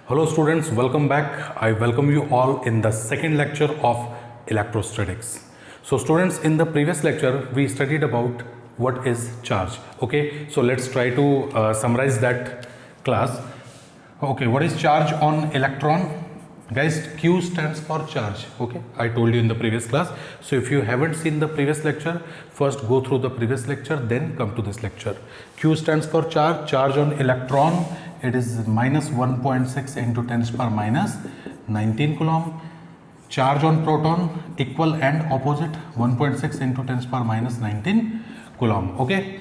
Hello students, welcome back. I welcome you all in the second lecture of electrostatics. So students, in the previous lecture we studied about what is charge. Okay, so let's try to summarize that class. Okay, what is charge on electron? Guys, Q stands for charge. Okay, I told you in the previous class. So if you haven't seen the previous lecture, first go through the previous lecture, then come to this lecture. Q stands for charge. Charge on electron, it is minus 1.6 into 10 to the power minus 19 coulomb. Charge on proton, equal and opposite, 1.6 into 10 to the power minus 19 coulomb. Okay,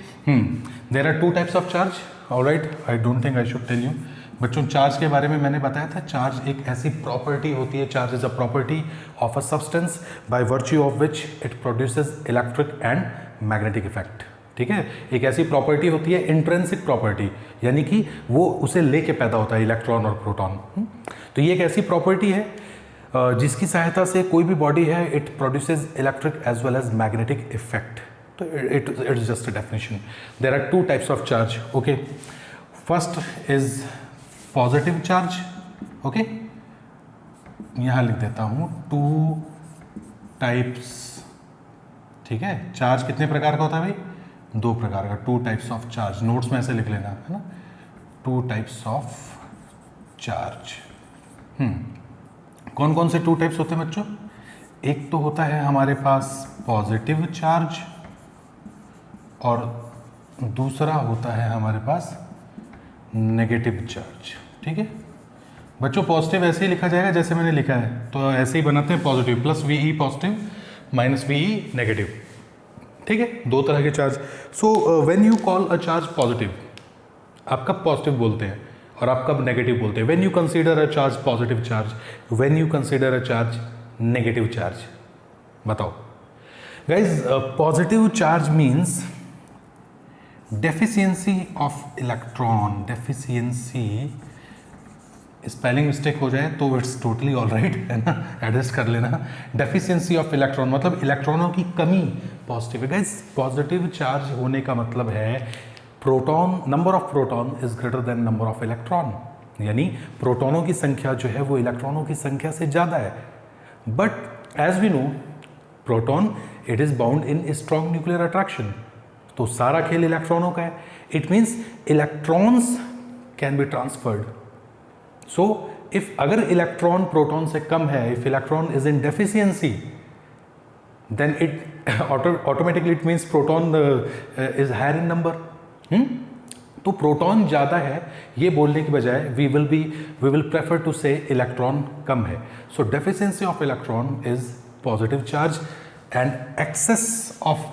there are two types of charge. All right, I don't think I should tell you. बच्चों, charge के बारे में मैंने बताया था. Charge एक ऐसी property होती है, charge is a property of a substance by virtue of which it produces electric and magnetic effect. ठीक है, एक ऐसी प्रॉपर्टी होती है इंट्रिंसिक प्रॉपर्टी, यानी कि वो उसे लेके पैदा होता है, इलेक्ट्रॉन और प्रोटॉन. तो ये एक ऐसी प्रॉपर्टी है जिसकी सहायता से कोई भी बॉडी है, it produces electric as well as magnetic effect. तो it is just a definition. There are two types of charge. Okay, first is positive charge. Okay, यहां लिख देता हूं टू टाइप्स. ठीक है, चार्ज कितने प्रकार का होता है भाई? दो प्रकार का. To types of charge. Notes में ऐसे लिख लेना है ना, टू टाइप्स ऑफ चार्ज. कौन कौन से टू टाइप्स होते हैं बच्चों? एक तो होता है हमारे पास पॉजिटिव चार्ज और दूसरा होता है हमारे पास नेगेटिव चार्ज. ठीक है बच्चों, पॉजिटिव ऐसे ही लिखा जाएगा जैसे मैंने लिखा है, तो ऐसे ही बनाते हैं. Positive plus V positive minus V negative. ठीक है, दो तरह के charge. So when you call a charge positive, आप कब पॉजिटिव बोलते हैं और आप कब नेगेटिव बोलते हैं? When you consider a charge positive charge, when you consider a charge negative charge. बताओ guys. Positive charge means deficiency of electron. Deficiency, spelling mistake हो जाए तो इट्स टोटली ऑल राइट, है ना, एडजस्ट कर लेना. डेफिशिएंसी ऑफ इलेक्ट्रॉन मतलब इलेक्ट्रॉनों की कमी पॉजिटिव है. गाइस, पॉजिटिव चार्ज होने का मतलब है proton, number of proton is greater than number of electron, यानी प्रोटॉनों की संख्या जो है वो इलेक्ट्रॉनों की संख्या से ज़्यादा है. But as we know, proton it is bound in strong nuclear attraction. तो सारा खेल इलेक्ट्रॉनों का है. It means electrons can be transferred. So if अगर इलेक्ट्रॉन प्रोटॉन से कम है, if electron is in deficiency, then it automatically it means proton is higher in number. तो प्रोटॉन ज़्यादा है ये बोलने के बजाय we will prefer to say electron कम है. So deficiency of electron is positive charge and excess of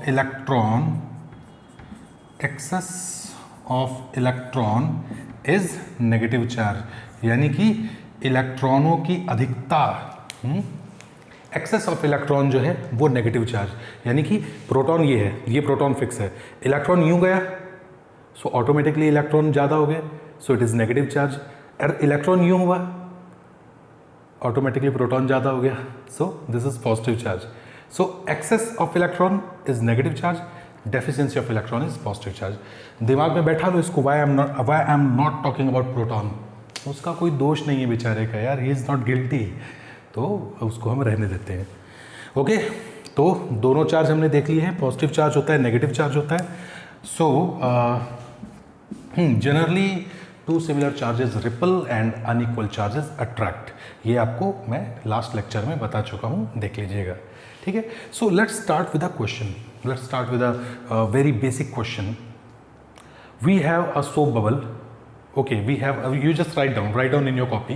electron is negative charge, यानी कि इलेक्ट्रॉनों की अधिकता. एक्सेस ऑफ इलेक्ट्रॉन जो है वो नेगेटिव चार्ज, यानी कि प्रोटॉन ये है, ये प्रोटॉन फिक्स है, इलेक्ट्रॉन यूं गया सो ऑटोमेटिकली इलेक्ट्रॉन ज़्यादा हो गए, so it is negative charge. और इलेक्ट्रॉन यूं हुआ, ऑटोमेटिकली प्रोटॉन ज़्यादा हो गया, so this is positive charge. So excess of electron is negative charge, deficiency of electron is positive charge. दिमाग में बैठा लो इसको. Why I am not talking about proton. उसका कोई दोष नहीं है बेचारे का, यार, ही इज़ नॉट गिल्टी, तो उसको हम रहने देते हैं. ओके, तो दोनों चार्ज हमने देख लिए हैं. पॉजिटिव चार्ज होता है, नेगेटिव चार्ज होता है. So generally two similar charges repel and unequal charges attract. ये आपको मैं लास्ट लेक्चर में बता चुका हूँ, देख लीजिएगा. ठीक है, so let's start with a question. Let's start with a very basic question. We have a soap bubble. Okay, we have you just write down in your copy.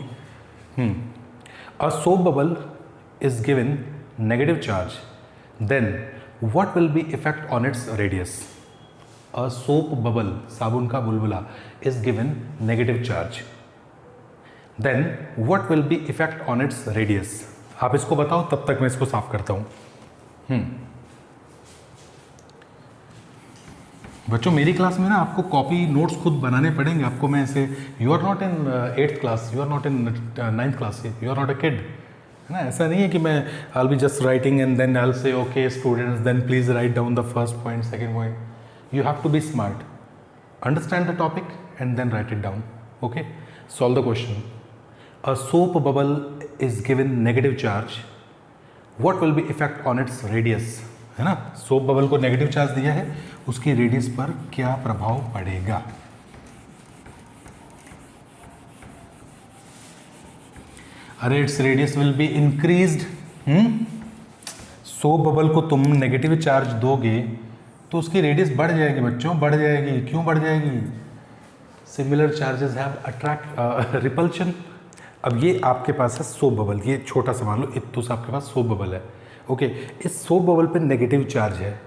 A soap bubble is given negative charge. Then what will be effect on its radius? A soap bubble, साबुन का बुलबुला, is given negative charge. Then what will be effect on its radius? आप इसको बताओ, तब तक मैं इसको साफ करता हूँ. बच्चों, मेरी क्लास में ना आपको कॉपी नोट्स खुद बनाने पड़ेंगे आपको. मैं ऐसे, you are not in 8th class, you are not in 9th class, you are not a kid, है ना. ऐसा नहीं है कि मैं I will be just writing and then I will say okay students then please write down the first point, second point. You have to be smart, understand the topic and then write it down. Okay, solve the question. a soap bubble is given negative charge, what will be effect on its radius, है ना, soap bubble को negative charge दिया है, उसकी radius पर क्या प्रभाव पड़ेगा। अरे its radius will be increased. Soap bubble को तुम नेगेटिव चार्ज दोगे तो उसकी रेडियस बढ़ जाएगी बच्चों, बढ़ जाएगी। क्यों बढ़ जाएगी? Similar charges have attract repulsion. अब ये आपके पास है सोप बबल, ये छोटा सा मान लो इत्तुस आपके पास सोप बबल है, ओके। इस सोप बबल पे नेगेटिव चार्ज है,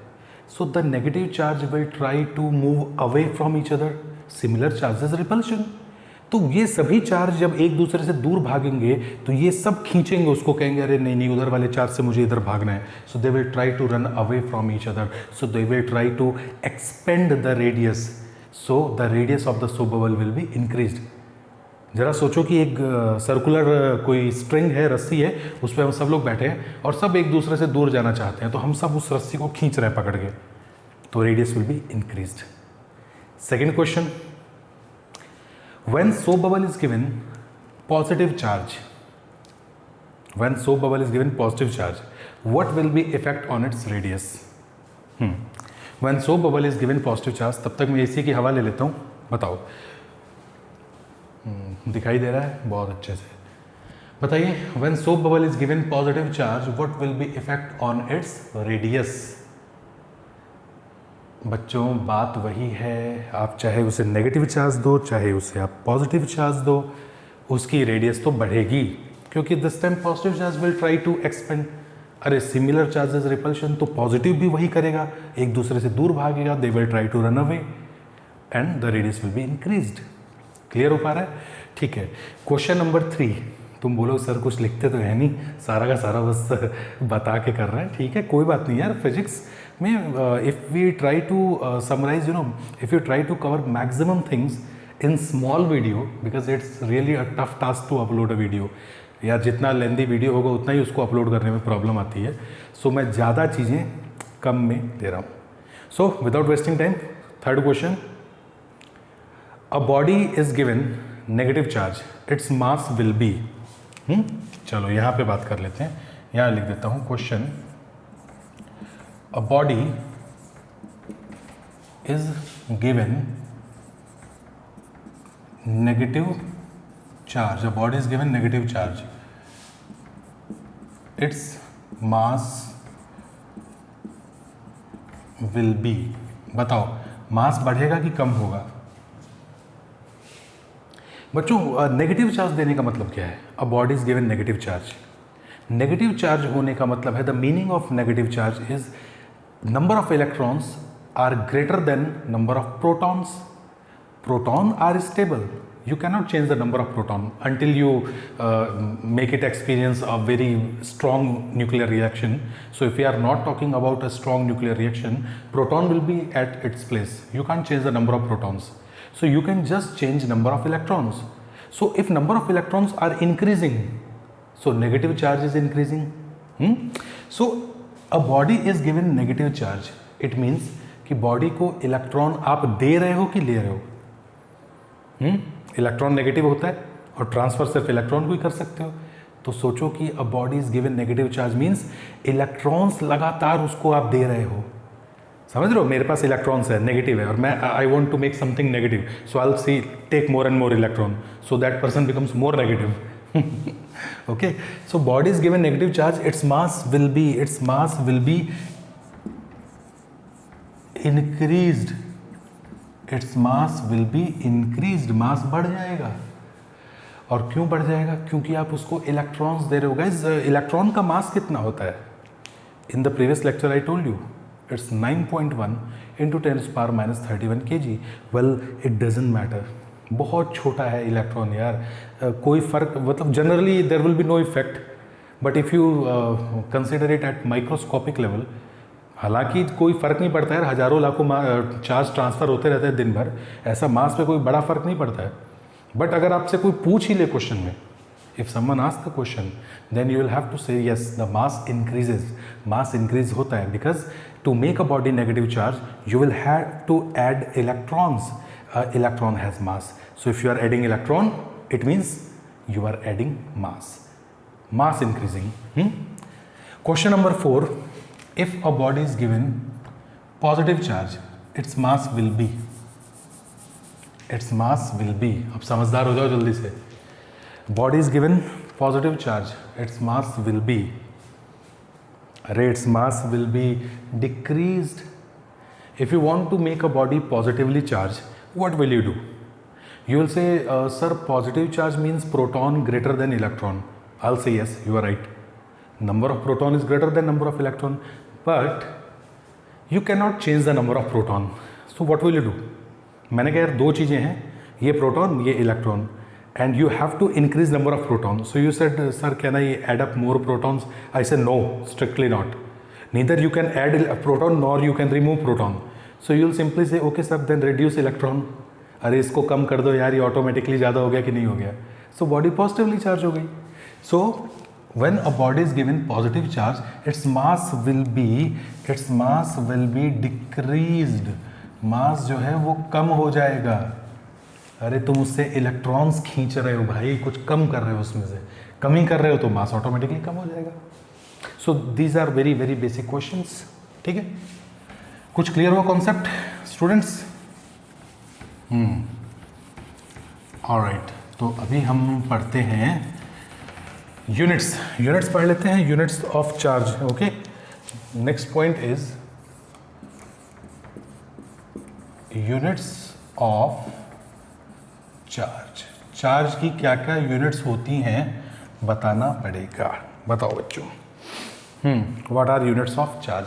so the negative charge will try to move away from each other, similar charges repulsion. तो ये सभी चार्ज जब एक दूसरे से दूर भागेंगे तो ये सब खींचेंगे उसको, कहेंगे अरे नहीं नहीं उधर वाले चार्ज से मुझे इधर भागना है, so they will try to run away from each other, so they will try to expand the radius, so the radius of the soap bubble will be increased. जरा सोचो कि एक सर्कुलर कोई स्ट्रिंग है, रस्सी है, उस पर हम सब लोग बैठे हैं और सब एक दूसरे से दूर जाना चाहते हैं, तो हम सब उस रस्सी को खींच रहे हैं पकड़ के, तो radius will be increased. Second question, when soap bubble is given positive charge, when soap bubble is given positive charge, what will be effect on its radius? When soap bubble is given positive charge, तब तक मैं इसी की हवा ले लेता हूँ, बताओ। दिखाई दे रहा है बहुत अच्छे से, बताइए। when soap bubble is given positive charge, what will be effect on its radius? बच्चों बात वही है, आप चाहे उसे नेगेटिव चार्ज दो चाहे उसे आप पॉजिटिव चार्ज दो, उसकी रेडियस तो बढ़ेगी, क्योंकि this time positive charge will try to expand. अरे सिमिलर चार्जेस रिपल्शन, तो पॉजिटिव भी वही करेगा, एक दूसरे से दूर भागेगा, they will try to run away and the radius will be increased. Clear हो पा रहा है? ठीक है। क्वेश्चन नंबर 3, तुम बोलो सर कुछ लिखते तो है नहीं, सारा का सारा बस बता के कर रहे हैं, ठीक है कोई बात नहीं यार। फिजिक्स में if we try to summarize, you know, if you try to cover maximum things in small video, because it's really a tough task to upload a video, यार जितना लेंदी वीडियो होगा उतना ही उसको अपलोड करने में प्रॉब्लम आती है, सो मैं ज़्यादा चीज़ें कम में दे रहा हूँ। So without wasting time, third question, a body is given negative charge, its mass will be, चलो यहाँ पे बात कर लेते हैं, यहाँ लिख देता हूँ question, a body is given negative charge, a body is given negative charge, its mass will be, बताओ मास बढ़ेगा कि कम होगा? बच्चों नेगेटिव चार्ज देने का मतलब क्या है? A body is given negative charge, negative charge होने का मतलब है, the meaning of negative charge is number of electrons are greater than number of protons. Proton are stable, you cannot change the number of proton until you make it experience a very strong nuclear reaction. So if we are not talking about a strong nuclear reaction, proton will be at its place, you can't change the number of protons, so you can just change number of electrons. So if number of electrons are increasing, so negative charge is increasing. So a body is given negative charge, it means कि body को electron आप दे रहे हो कि ले रहे हो? Electron negative होता है और ट्रांसफर सिर्फ इलेक्ट्रॉन को ही कर सकते हो, तो सोचो कि a body is given negative charge means electrons लगातार उसको आप दे रहे हो, समझ रहे हो? मेरे पास इलेक्ट्रॉन्स है, नेगेटिव है, और मैं I want to make something negative, so I will see take more and more electron, so that person becomes more negative. Okay, so body is given negative charge, its mass will be increased, its mass will be increased, मास बढ़ जाएगा। और क्यों बढ़ जाएगा? क्योंकि आप उसको electrons they रहे हो। गाइस इलेक्ट्रॉन का मास कितना होता है? In the previous lecture I told you it's 9.1 × 10⁻³ kg। Well it doesn't matter, बहुत छोटा है इलेक्ट्रॉन यार, कोई फ़र्क, मतलब generally there will be no effect, but if you consider it at microscopic level, हालांकि कोई फ़र्क नहीं पड़ता है, हज़ारों लाखों चार्ज ट्रांसफ़र होते रहते हैं दिन भर, ऐसा मास पे कोई बड़ा फ़र्क नहीं पड़ता है। बट अगर आपसे कोई पूछ ही ले क्वेश्चन में, if someone ask the question, then you will have to say yes the mass increases, mass increase होता है, because to make a body negative charge you will have to add electrons, electron has mass, so if you are adding electron it means you are adding mass increasing. Question number 4, if a body is given positive charge, its mass will be, अब समझदार हो जाओ जल्दी से, body is given positive charge, its mass will be, its mass will be decreased. If you want to make a body positively charged, what will you do? You will say, sir, positive charge means proton greater than electron. I'll say yes, you are right. Number of proton is greater than number of electron, but you cannot change the number of proton. So what will you do? मैंने कहा यार दो चीज़ें हैं, ये proton ये electron, and you have to increase number of protons. So you said, sir, can I add up more protons? I said no, strictly not. Neither you can add a proton nor you can remove proton. So you will simply say, okay sir, then reduce electron. अरे इसको कम कर दो यार, ये automatically ज़्यादा हो गया कि नहीं हो गया. So body positively charge हो गई. So when a body is given positive charge, its mass will be decreased. मास जो है वो कम हो जाएगा. अरे तुम उससे इलेक्ट्रॉन्स खींच रहे हो भाई, कुछ कम कर रहे हो, उसमें से कमी कर रहे हो, तो मास ऑटोमेटिकली कम हो जाएगा. So these are very very basic questions. ठीक है, कुछ क्लियर हुआ कॉन्सेप्ट स्टूडेंट्स? ऑलराइट, तो अभी हम पढ़ते हैं यूनिट्स पढ़ लेते हैं, units of charge. Okay, next point is units of charge की क्या क्या यूनिट्स होती हैं बताना पड़ेगा. बताओ बच्चों, what are units of charge?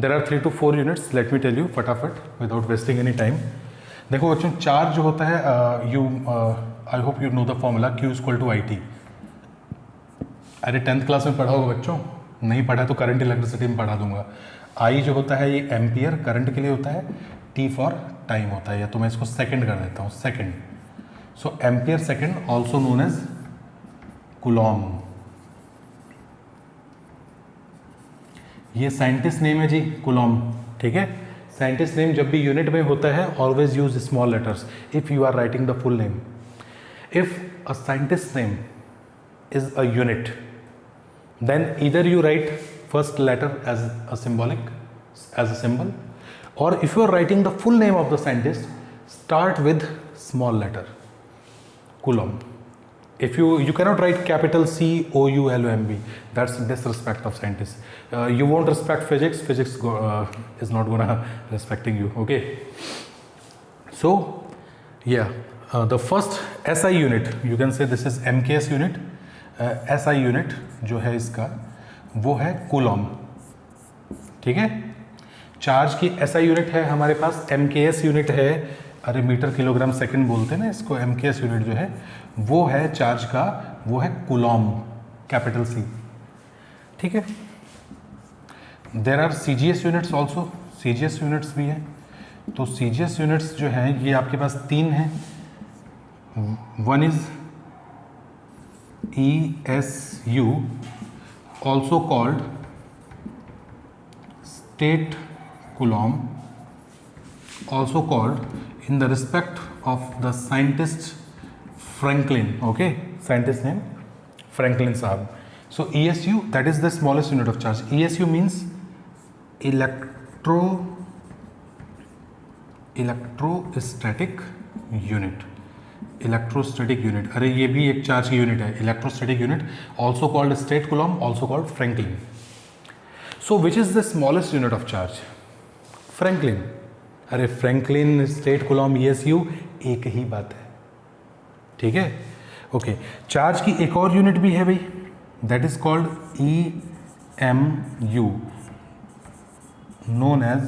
There are 3 to 4 units. Let me tell you फटाफट विदाउट वेस्टिंग एनी टाइम. देखो बच्चों, चार्ज जो होता है, I hope you know the formula Q = IT. अरे 10th क्लास में पढ़ा होगा बच्चों, नहीं पढ़ा तो करंट इलेक्ट्रिसिटी में पढ़ा दूंगा. I जो होता है ये एम्पियर करंट के लिए होता है, T फॉर टाइम होता है, या तो मैं इसको सेकेंड कर देता हूँ, second. So ampere second also known as coulomb. ये साइंटिस्ट नेम है जी, कूलॉम. ठीक है, साइंटिस्ट नेम जब भी यूनिट में होता है, always use small letters if you are writing the full name. If a scientist name is a unit, then either you write first letter as a symbol, or if you are writing the full name of the scientist, start with small letter, Coulomb. If you cannot write capital COULOMB, that's disrespect of scientists. You won't respect physics is not gonna respecting you. Okay, so yeah, the first SI unit, you can say this is MKS unit. SI unit जो है इसका वो है Coulomb. ठीक है, charge की SI unit है हमारे पास, MKS यूनिट है, अरे मीटर किलोग्राम सेकंड बोलते हैं ना इसको. MKS यूनिट जो है वो है चार्ज का, वो है कूलॉम, कैपिटल C. ठीक है, there are CGS units also, CGS units भी है. तो CGS यूनिट्स जो है ये आपके पास 3 हैं. One is ESU, also called state coulomb, also called in the respect of the scientist Franklin. Okay, scientist name Franklin साहब. So ESU, that is the smallest unit of charge. ESU means electrostatic unit. Electrostatic unit, अरे ये भी एक charge की unit है, electrostatic unit, also called state Coulomb, also called Franklin. So which is the smallest unit of charge? Franklin. अरे Franklin, state Coulomb, ESU एक ही बात है. ठीक है, ओके. चार्ज की एक और यूनिट भी है भाई, that is called EMU, known as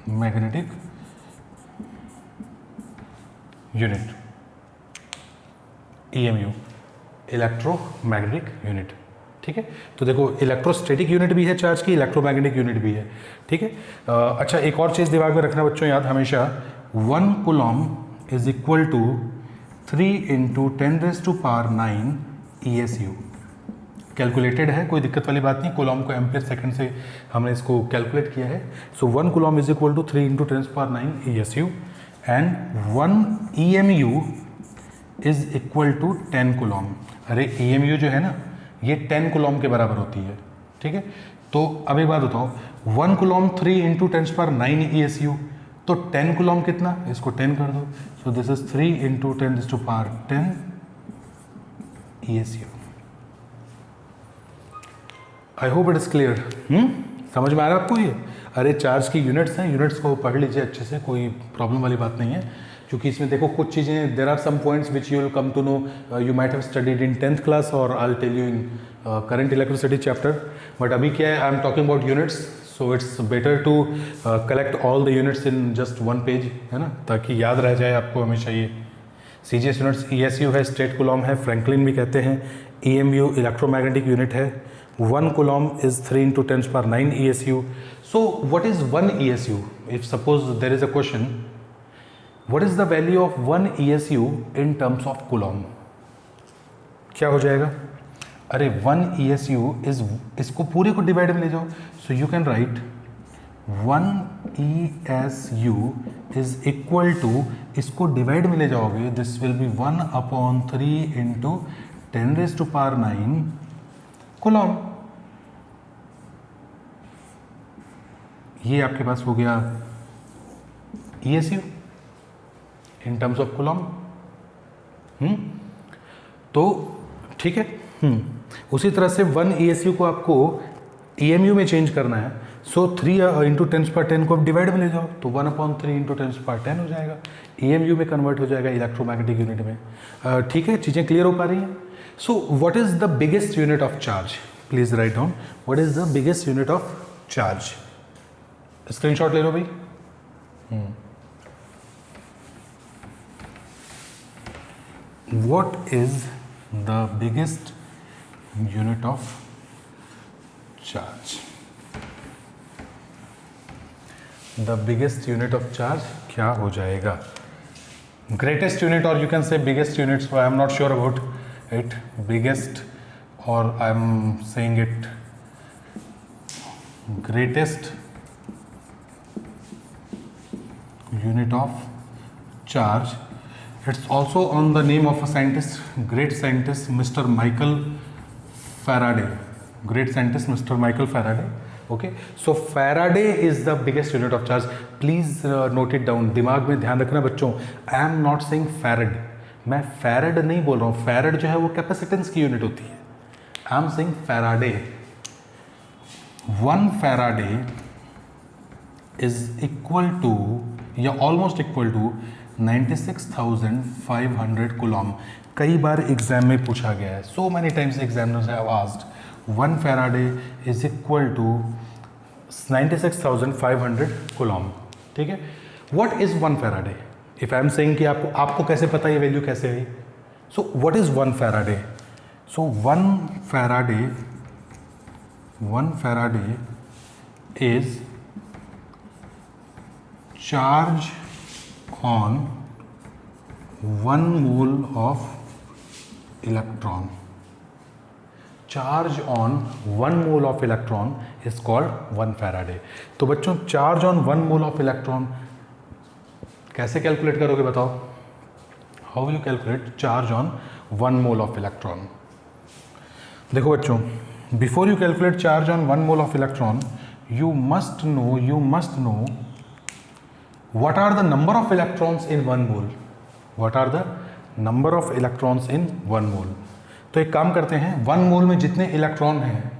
magnetic unit. EMU, electromagnetic unit. ठीक है, तो देखो इलेक्ट्रोस्टैटिक यूनिट भी है चार्ज की, इलेक्ट्रोमैग्नेटिक यूनिट भी है. ठीक है, अच्छा एक और चीज़ दिमाग में रखना बच्चों, याद हमेशा, 1 coulomb is equal to 3 × 10⁹ ESU. Calculated है, कोई दिक्कत वाली बात नहीं. कूलॉम को एम्पियर सेकंड से हमने इसको कैलकुलेट किया है. So 1 coulomb is equal to 3 × 10⁹ ESU. And 1 EMU is equal to 10 coulomb. अरे EMU जो है ना ये 10 कूलम के बराबर होती है, ठीक है। तो अब एक बात बताओ, 1 कूलम 3 इंटू 10⁹ ESU, तो 10 कूलम कितना, इसको 10 कर दो, सो this is 3 into 10⁻10 ESU। I hope it is clear. समझ में आ रहा है आपको ये? अरे चार्ज की यूनिट्स हैं, यूनिट्स को पढ़ लीजिए अच्छे से, कोई प्रॉब्लम वाली बात नहीं है, क्योंकि इसमें देखो कुछ चीज़ें, there are some points which you will come to know, you might have studied in 10th class और I will tell you in current electricity chapter, but अभी क्या है, I am talking about units, so it's better to collect all the units in just 1 page, है ना, ताकि याद रह जाए आपको हमेशा ये। CGS यूनिट्स ESU है, स्टेट कूलम है, फ्रैंकलिन भी कहते हैं, EMU इलेक्ट्रोमैग्नेटिक यूनिट है, 1 coulomb is 3 into 10⁹ ESU. So what is 1 ESU? If suppose there is a question, what is the value of 1 ESU in terms of coulomb? क्या हो जाएगा? अरे 1 ESU is, इसको पूरे को डिवाइड में ले जाओ, so you can write 1 ESU is equal to, इसको डिवाइड में ले जाओगे, this will be 1/3 into 10⁹ coulomb. ये आपके पास हो गया ESU in terms of coulomb. तो ठीक है, उसी तरह से 1 ESU को आपको EMU में चेंज करना है, सो 3 इंटू 10⁻10 को आप डिवाइड में ले जाओ, तो 1/3 इंटू 10⁻10 हो जाएगा, EMU में कन्वर्ट हो जाएगा इलेक्ट्रोमैग्नेटिक यूनिट में। ठीक है, चीज़ें क्लियर हो पा रही हैं? So what is the biggest unit of charge? Please write down what is the biggest unit of charge. Screenshot ले लो भाई। What is the biggest unit of charge? The biggest unit of charge क्या हो जाएगा? Greatest unit, or you can say biggest unit, so I am not sure about it, biggest, or I am saying it greatest unit of charge. It's also on the name of a scientist, great scientist, Mr. Michael Faraday. Great scientist, Mr. Michael Faraday. Okay, so Faraday is the biggest unit of charge. Please note it down. दिमाग में ध्यान रखना बच्चों, I am not saying Farad. मैं farad नहीं बोल रहा हूँ, फैरड जो है वो कैपेसिटेंस की यूनिट होती है। I am saying Faraday. 1 Faraday is equal to या ऑलमोस्ट इक्वल टू 96,500 कूलम। कई बार एग्जाम में पूछा गया है, so many times examiners have asked 1 Faraday is equal to 96,500 coulomb. ठीक है, what is 1 Faraday? If I am saying कि आपको कैसे पता ये वैल्यू कैसे आई? So what is 1 Faraday? So 1 Faraday is charge on 1 mole of electron. Charge on 1 mole of electron is called 1 Faraday. तो बच्चों charge on 1 mole of electron कैसे कैलकुलेट करोगे बताओ? How will you calculate charge on 1 mole of electron? देखो बच्चों, before you calculate charge on 1 mole of electron, you must know what are the number of electrons in 1 mole? What are the number of electrons in 1 mole? तो एक काम करते हैं, 1 मोल में जितने electron हैं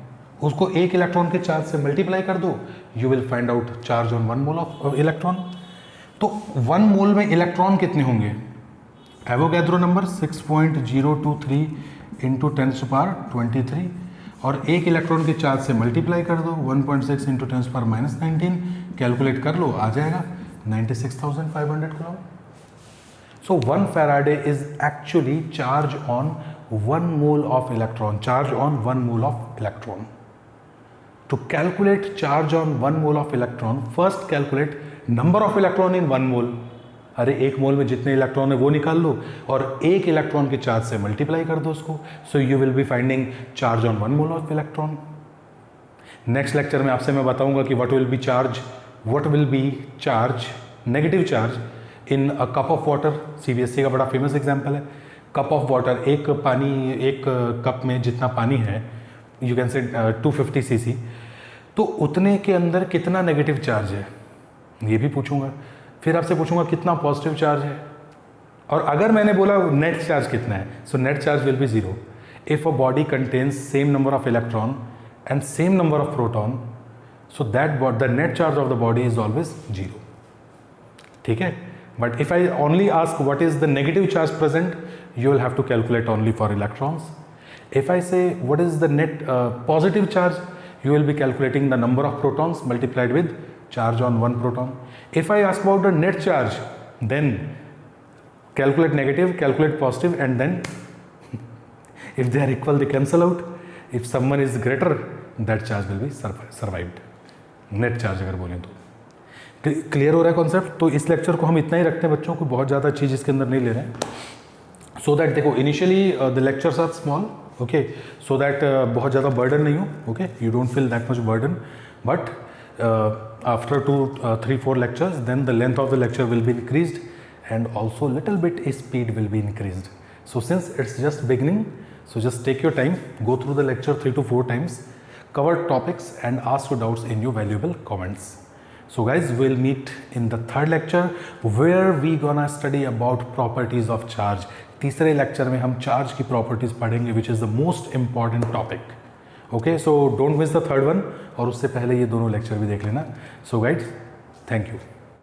उसको एक इलेक्ट्रॉन के चार्ज से मल्टीप्लाई कर दो, you will find out charge on 1 mole of electron. तो 1 मोल में इलेक्ट्रॉन कितने होंगे? एवोगैड्रो नंबर 6.023 इंटू 10⁻23 और एक इलेक्ट्रॉन के चार्ज से मल्टीप्लाई कर दो 1.6 इंटू 10⁻19, कैलकुलेट कर लो, आ जाएगा 96,500 coulomb. So 1 Faraday is actually charge on 1 mole of electron. Charge on 1 mole of electron. To calculate charge on 1 mole of electron, first calculate number of electron in 1 mole. अरे एक मोल में जितने electron है वो निकाल लो और एक इलेक्ट्रॉन के चार्ज से मल्टीप्लाई कर दो उसको. So you will be finding charge on 1 mole of electron. Next lecture में आपसे मैं बताऊंगा कि what will be charge, what will be charge, negative charge in a cup of water, CBSE का बड़ा फेमस एग्जाम्पल है। कप ऑफ वाटर, एक cup में जितना पानी है, यू कैन से 250 cc, तो उतने के अंदर कितना नेगेटिव चार्ज है ये भी पूछूंगा। फिर आपसे पूछूंगा कितना पॉजिटिव चार्ज है, और अगर मैंने बोला नेट चार्ज कितना है, so net charge will be 0 if a body contains same number of electron and same number of proton, so that the net charge of the body is always 0। ठीक है, but if I only ask what is the negative charge present, you will have to calculate only for electrons. If I say what is the net positive charge, you will be calculating the number of protons multiplied with charge on one proton. If I ask about the net charge, then calculate negative, calculate positive, and then if they are equal they cancel out. If someone is greater, that charge will be survived. Net charge अगर बोलें तो clear हो रहा है concept. तो इस lecture को हम इतना ही रखते हैं बच्चों को, बहुत ज़्यादा चीज़ इसके अंदर नहीं ले रहे हैं। सो दैट देखो initially the lectures are small, okay, so that बहुत ज़्यादा बर्डन नहीं हो, okay, you don't feel that much burden, but after 2-3-4 lectures then the length of the lecture will be increased and also little bit speed will be increased. So since it's just beginning, so just take your time, go through the lecture 3 to 4 times, cover topics and ask your doubts in your valuable comments. So guys, we'll meet in the third lecture where we gonna study about properties of charge. तीसरे lecture में हम charge की properties पढ़ेंगे, which is the most important topic. Okay, so don't miss the third one, और उससे पहले ये दोनों लेक्चर भी देख लेना। सो गाइड्स, थैंक यू।